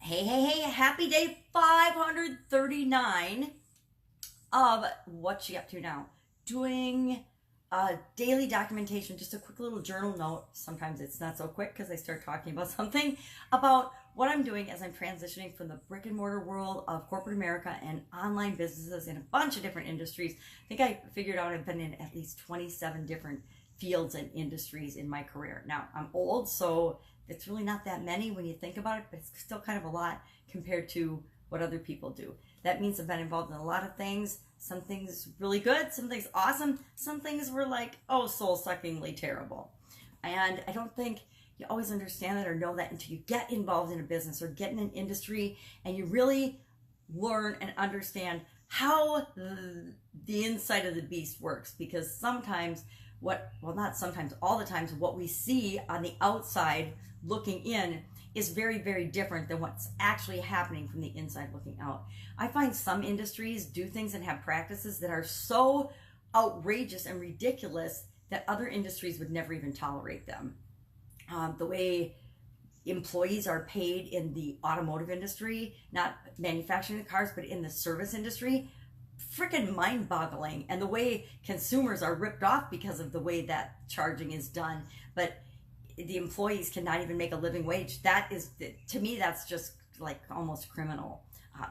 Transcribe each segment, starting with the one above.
Hey, happy day 539 of what you up to now. Doing daily documentation, just a quick little journal note. Sometimes it's not so quick because I start talking about something about what I'm doing as I'm transitioning from the brick and mortar world of corporate America and online businesses in a bunch of different industries. I think I figured out I've been in at least 27 different fields and industries in my career. Now, I'm old, so it's really not that many when you think about it, but it's still kind of a lot compared to what other people do. That means I've been involved in a lot of things. Some things really good, some things awesome, some things were like, oh, soul-suckingly terrible. And I don't think you always understand that or know that until you get involved in a business or get in an industry and you really learn and understand how the inside of the beast works. Because sometimes not sometimes, all the times, what we see on the outside looking in is very, very different than what's actually happening from the inside looking out. I find some industries do things and have practices that are so outrageous and ridiculous that other industries would never even tolerate them. The way employees are paid in the automotive industry, not manufacturing the cars, but in the service industry, freaking mind-boggling. And the way consumers are ripped off because of the way that charging is done, but the employees cannot even make a living wage. That is, to me, that's just like almost criminal.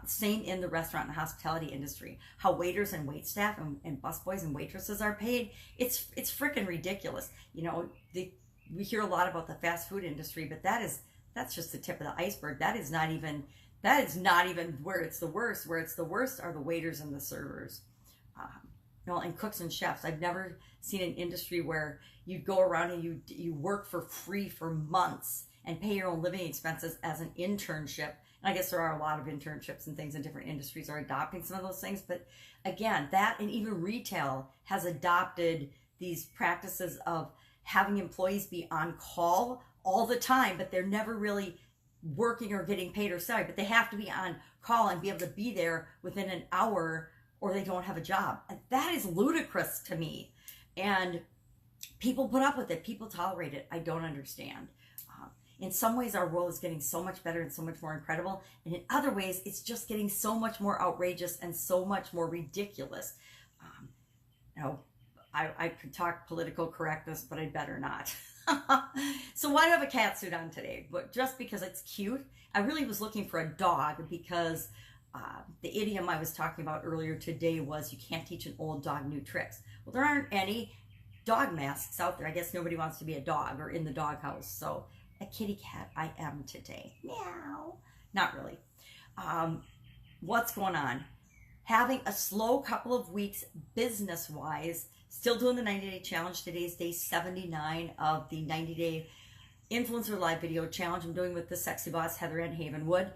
Same in the restaurant and hospitality industry. How waiters and wait staff and busboys and waitresses are paid, it's freaking ridiculous. You know, we hear a lot about the fast food industry, but that's just the tip of the iceberg. That is not even where it's the worst. Where it's the worst are the waiters and the servers. And cooks and chefs. I've never seen an industry where you go around and you work for free for months and pay your own living expenses as an internship. And I guess there are a lot of internships and things in different industries are adopting some of those things. But again, that and even retail has adopted these practices of having employees be on call all the time, but they're never really working or getting paid or salary, but they have to be on call and be able to be there within an hour or they don't have a job. And that is ludicrous to me. And people put up with it. People tolerate it. I don't understand. In some ways, our world is getting so much better and so much more incredible. And in other ways, it's just getting so much more outrageous and so much more ridiculous. I could talk political correctness, but I'd better not. So why do I have a cat suit on today? But just because it's cute. I really was looking for a dog because the idiom I was talking about earlier today was you can't teach an old dog new tricks. Well, there aren't any dog masks out there. I guess nobody wants to be a dog or in the doghouse. So a kitty cat I am today. Meow. Not really. What's going on? Having a slow couple of weeks business-wise. Still doing the 90-day challenge. Today's day 79 of the 90-day influencer live video challenge I'm doing with the sexy boss, Heather Ann Havenwood.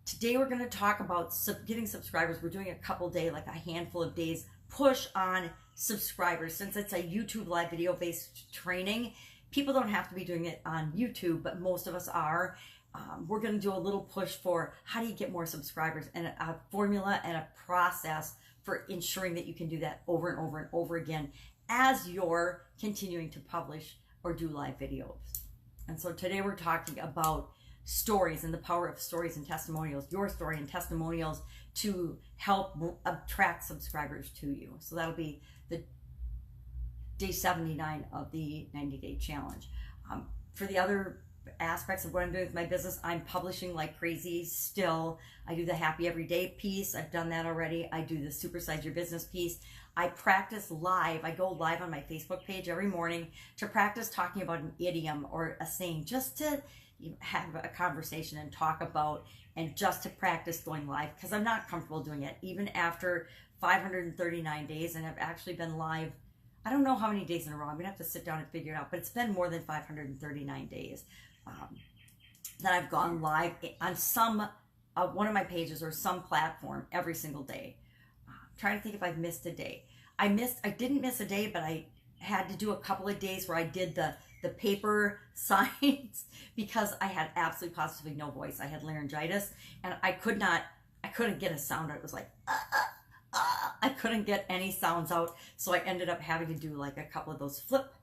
Today we're going to talk about getting subscribers. We're doing a couple day, like a handful of days, push on subscribers. Since it's a YouTube live video based training, people don't have to be doing it on YouTube, but most of us are. We're going to do a little push for how do you get more subscribers and a formula and a process for ensuring that you can do that over and over and over again as you're continuing to publish or do live videos. And so today we're talking about stories and the power of stories and testimonials, your story and testimonials to help attract subscribers to you. So that'll be the day 79 of the 90-day challenge. For the other aspects of what I'm doing with my business, I'm publishing like crazy still. I do the happy everyday piece. I've done that already. I do the supersize your business piece. I practice live. I go live on my Facebook page every morning to practice talking about an idiom or a saying, just to have a conversation and talk about, and just to practice going live, because I'm not comfortable doing it even after 539 days. And I've actually been live, I don't know how many days in a row. I'm gonna have to sit down and figure it out, but it's been more than 539 days that I've gone live on some one of my pages or some platform every single day. Trying to think if I've missed a day. I didn't miss a day, but I had to do a couple of days where I did the paper signs because I had absolutely positively no voice. I had laryngitis and I couldn't get a sound out. It was like I couldn't get any sounds out, so I ended up having to do like a couple of those flip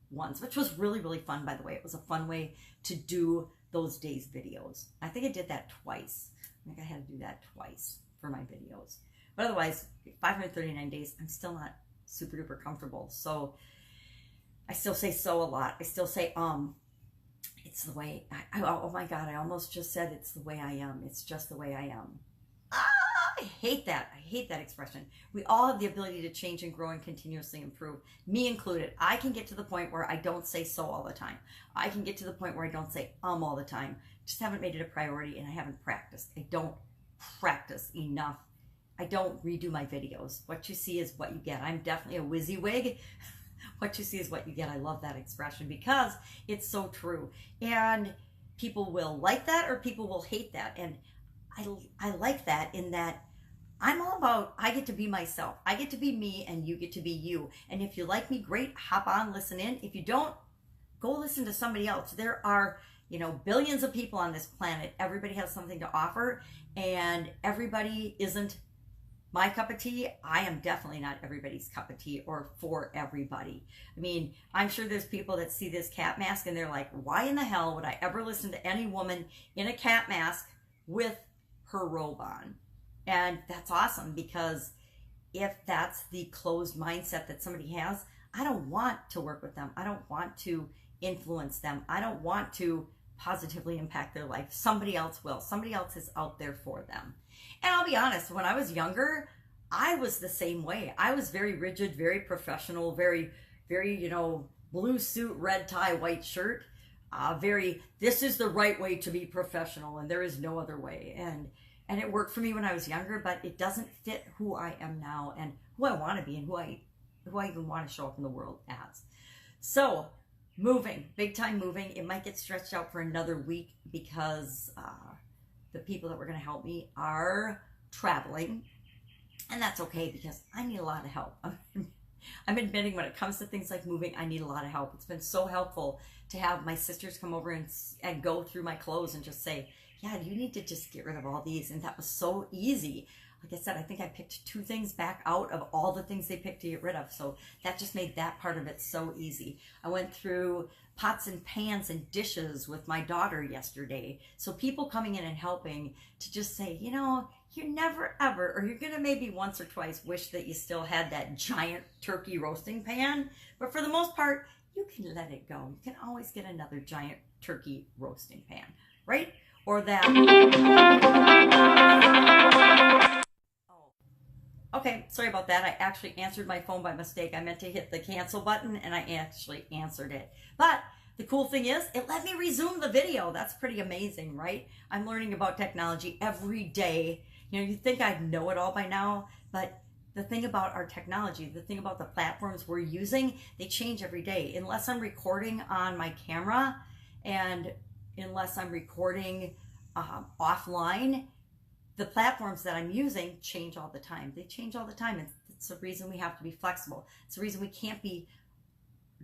ones, which was really, really fun, by the way. It was a fun way to do those days' videos. I think I did that twice. I think I had to do that twice for my videos. But otherwise, 539 days, I'm still not super duper comfortable. So I still say so a lot. I still say, it's the way, oh my God, I almost just said it's the way I am. It's just the way I am. I hate that. I hate that expression. We all have the ability to change and grow and continuously improve, me included. I can get to the point where I don't say so all the time. I can get to the point where I don't say all the time. Just haven't made it a priority, and I haven't practiced. I don't practice enough. I don't redo my videos. What you see is what you get. I'm definitely a WYSIWYG. What you see is what you get. I love that expression because it's so true. And people will like that or people will hate that. And I like that in that I'm all about, I get to be myself. I get to be me and you get to be you. And if you like me, great, hop on, listen in. If you don't, go listen to somebody else. There are, billions of people on this planet. Everybody has something to offer, and everybody isn't my cup of tea. I am definitely not everybody's cup of tea or for everybody. I mean, I'm sure there's people that see this cat mask and they're like, why in the hell would I ever listen to any woman in a cat mask with her robe on? And that's awesome, because if that's the closed mindset that somebody has, I don't want to work with them. I don't want to influence them. I don't want to positively impact their life. Somebody else will. Somebody else is out there for them. And I'll be honest, when I was younger, I was the same way. I was very rigid, very professional, very, blue suit, red tie, white shirt. This is the right way to be professional and there is no other way. And it worked for me when I was younger, but it doesn't fit who I am now and who I want to be and who I even want to show up in the world as. So moving, big time moving. It might get stretched out for another week because the people that were going to help me are traveling. And that's okay, because I need a lot of help. I'm admitting, when it comes to things like moving, I need a lot of help. It's been so helpful to have my sisters come over and go through my clothes and just say, yeah, you need to just get rid of all these. And that was so easy. Like I said, I think I picked 2 things back out of all the things they picked to get rid of. So that just made that part of it so easy. I went through pots and pans and dishes with my daughter yesterday. So people coming in and helping to just say, you're never ever, or you're going to maybe once or twice wish that you still had that giant turkey roasting pan. But for the most part, you can let it go. You can always get another giant turkey roasting pan, right? Or that. Okay, sorry about that. I actually answered my phone by mistake. I meant to hit the cancel button and I actually answered it. But the cool thing is, it let me resume the video. That's pretty amazing, right? I'm learning about technology every day. You think I'd know it all by now, but the thing about our technology, the thing about the platforms we're using, they change every day. Unless I'm recording on my camera and unless I'm recording offline, the platforms that I'm using change all the time. They change all the time. And it's the reason we have to be flexible. It's the reason we can't be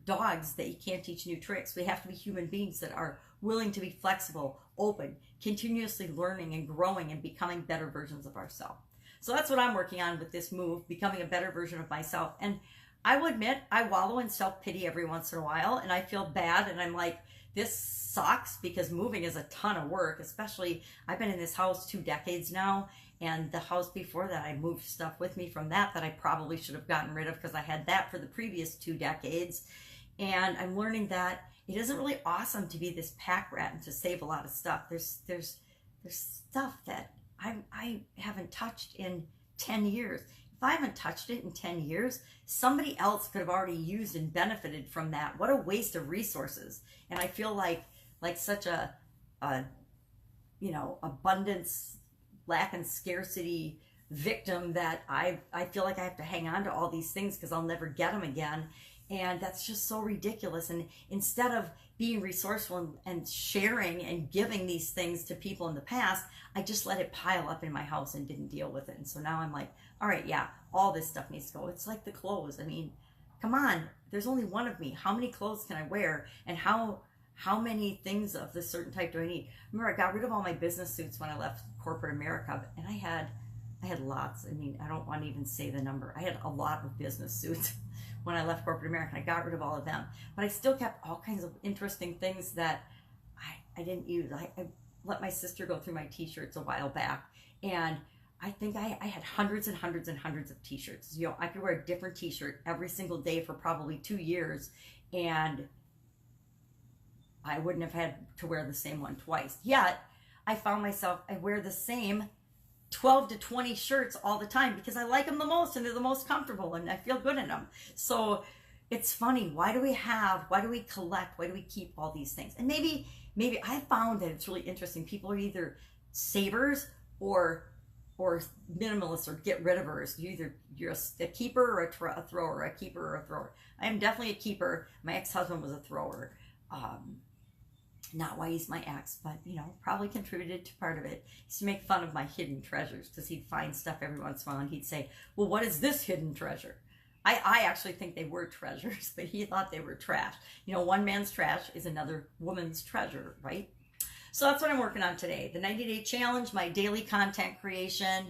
dogs that you can't teach new tricks. We have to be human beings that are willing to be flexible, open, continuously learning and growing and becoming better versions of ourselves. So that's what I'm working on with this move, becoming a better version of myself. And I will admit, I wallow in self-pity every once in a while, and I feel bad, and I'm like, this sucks, because moving is a ton of work. Especially, I've been in this house 2 decades now, and the house before that, I moved stuff with me from that I probably should have gotten rid of, because I had that for the previous 2 decades. And I'm learning that it isn't really awesome to be this pack rat and to save a lot of stuff. There's stuff that I haven't touched in 10 years. If I haven't touched it in 10 years, somebody else could have already used and benefited from that. What a waste of resources. And I feel like such a abundance, lack and scarcity victim that I feel like I have to hang on to all these things because I'll never get them again. And that's just so ridiculous. And instead of being resourceful and sharing and giving these things to people in the past, I just let it pile up in my house and didn't deal with it. And so now I'm like, all right, yeah, all this stuff needs to go. It's like the clothes. I mean, come on, there's only one of me. How many clothes can I wear? And how many things of this certain type do I need? Remember, I got rid of all my business suits when I left corporate America, and I had lots. I mean, I don't want to even say the number. I had a lot of business suits when I left corporate America. I got rid of all of them, but I still kept all kinds of interesting things that didn't use. I let my sister go through my t-shirts a while back, and I think I had hundreds and hundreds and hundreds of t-shirts. You know, I could wear a different t-shirt every single day for probably 2 years, and I wouldn't have had to wear the same one twice. Yet, I found myself, I wear the same 12 to 20 shirts all the time because I like them the most and they're the most comfortable and I feel good in them. So it's funny. Why do we collect? Why do we keep all these things? And maybe I found that it's really interesting. People are either savers or minimalists or get rid ofers. You're a keeper or a thrower, a keeper or a thrower. I am definitely a keeper. My ex-husband was a thrower. Not why he's my ex, but, you know, probably contributed to part of it. He used to make fun of my hidden treasures because he'd find stuff every once in a while and he'd say, well, what is this hidden treasure? I actually think they were treasures, but he thought they were trash. You know, one man's trash is another woman's treasure, right? So that's what I'm working on today. The 90-day challenge, my daily content creation,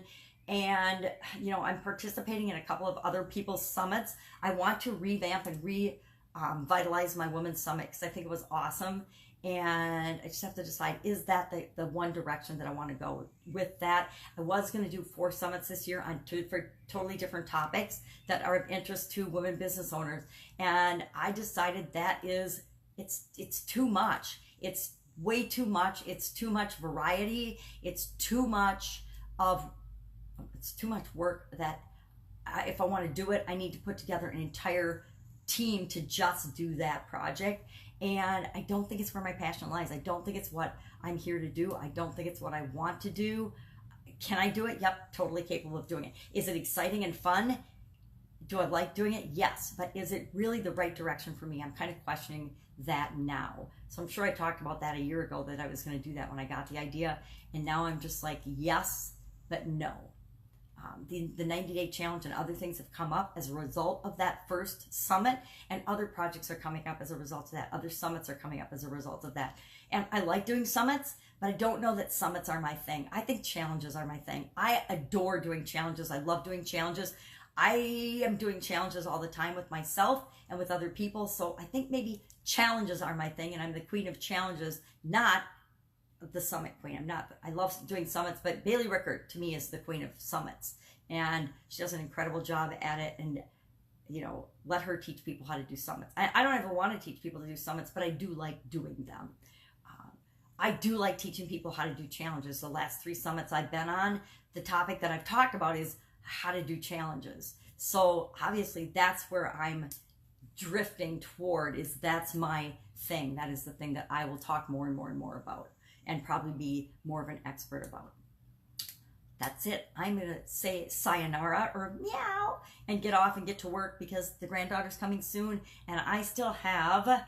and, you know, I'm participating in a couple of other people's summits. I want to revamp and revitalize my women's summit because I think it was awesome. And I just have to decide, is that the one direction that I want to go with that? I was going to do 4 summits this year for totally different topics that are of interest to women business owners. And I decided that it's too much. It's way too much. It's too much variety. It's too much work that if I want to do it, I need to put together an entire team to just do that project. And I don't think it's where my passion lies. I don't think it's what I'm here to do. I don't think it's what I want to do. Can I do it? Yep, totally capable of doing it. Is it exciting and fun? Do I like doing it? Yes. But is it really the right direction for me? I'm kind of questioning that now. So I'm sure I talked about that a year ago, that I was going to do that when I got the idea. And now I'm just like, yes, but no. The 90-day challenge and other things have come up as a result of that first summit, and other projects are coming up as a result of that. Other summits are coming up as a result of that. And I like doing summits, but I don't know that summits are my thing. I think challenges are my thing. I adore doing challenges. I love doing challenges. I am doing challenges all the time with myself and with other people. So I think maybe challenges are my thing, and I'm the queen of challenges, not the summit queen. I love doing summits, but Bailey Rickert to me is the queen of summits, and she does an incredible job at it. And, you know, let her teach people how to do summits. I don't ever want to teach people to do summits, but I do like doing them. I do like teaching people how to do challenges. The last 3 summits I've been on, the topic that I've talked about is how to do challenges. So obviously that's where I'm drifting toward, that's my thing. That is the thing that I will talk more and more and more about, and probably be more of an expert about. That's it. I'm going to say sayonara or meow and get off and get to work because the granddaughter's coming soon, and I still have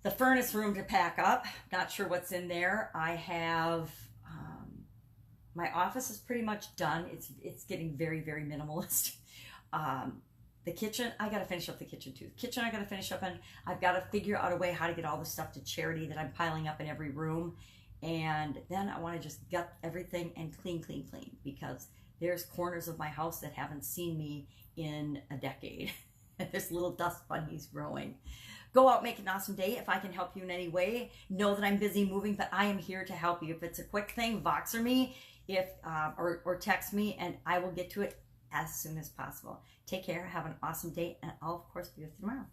the furnace room to pack up. Not sure what's in there. I have my office is pretty much done. It's getting very, very minimalist. The kitchen, I got to finish up the kitchen too. The kitchen I got to finish up, and I've got to figure out a way how to get all the stuff to charity that I'm piling up in every room. And then I want to just gut everything and clean, because there's corners of my house that haven't seen me in a decade. There's little dust bunnies growing. Go out, make an awesome day. If I can help you in any way, know that I'm busy moving, but I am here to help you. If it's a quick thing, Voxer me or text me, and I will get to it as soon as possible. Take care. Have an awesome day, and I'll, of course, be with you tomorrow.